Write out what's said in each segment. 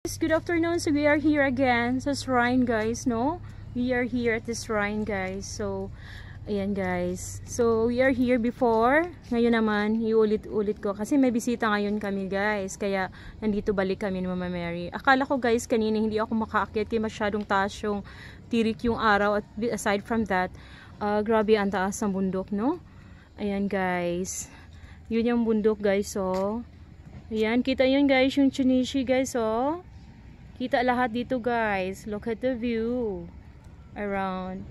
Good afternoon. So we are here again sa shrine, guys, no? We are here at the shrine, guys. So ayan, guys. So we are here before. Ngayon naman, iulit-ulit ko kasi may bisita ngayon kami, guys. Kaya nandito balik kami ni Mama Mary. Akala ko, guys, kanina hindi ako makaakyat kasi masyadong taas yung tirik yung araw. At aside from that, grabe ang taas ng bundok, no? Ayan, guys. Yun yung bundok, guys, oh. Ayan, kita yun, guys, yung Chunichi, guys, oh. Kita lahat dito, guys. Look at the view around.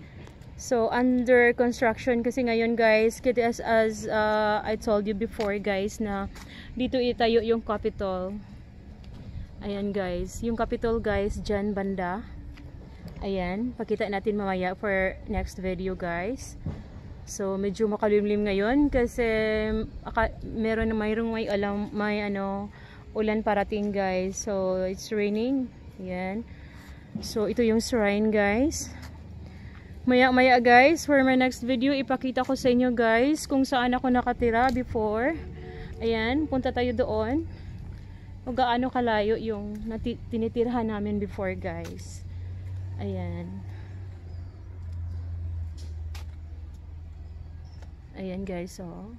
So under construction kasi ngayon, guys, as I told you before, guys, na dito itayo yung Capitol. Ayan, guys, yung Capitol, guys, dyan banda. Ayan, pakita natin mamaya for next video, guys. So medyo makalimlim ngayon kasi may ulan parating, guys. So it's raining. Ayan. So ito yung shrine, guys. Maya guys, for my next video ipakita ko sa inyo, guys, kung saan ako nakatira before. Ayan, punta tayo doon. Kung gaano kalayo yung tinitirhan namin before, guys. Ayan. Ayan, guys, oh.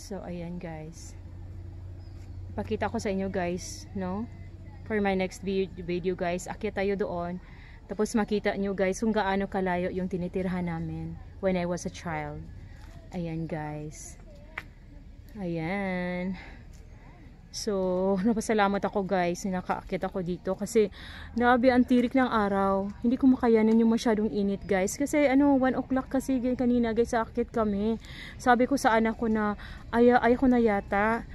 So ayan, guys. Pakita ko sa inyo, guys, no? For my next video, guys, akyat tayo doon. Tapos makita nyo, guys, kung gaano kalayo yung tinitirhan namin when I was a child. Ayan, guys. Ayan. So, napasalamat ako, guys, na nakaakyat ako dito kasi nabi ang tirik ng araw. Hindi ko makayanan yung masyadong init, guys. Kasi 1 o'clock kasi kanina, guys, aakyat kami. Sabi ko sa anak ko na ayaw ko na yata.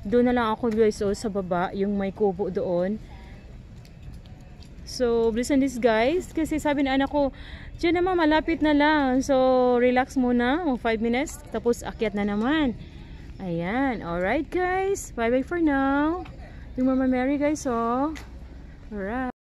Doon na lang ako, guys, sa baba, yung may kubo doon. So, listen this, guys, kasi sabi na anak ko, diyan naman, malapit na lang. So, relax muna, 5 minutes, tapos akyat na naman. Ayan, alright, guys. Bye-bye for now. Yung Mama Mary, guys, oh. Alright.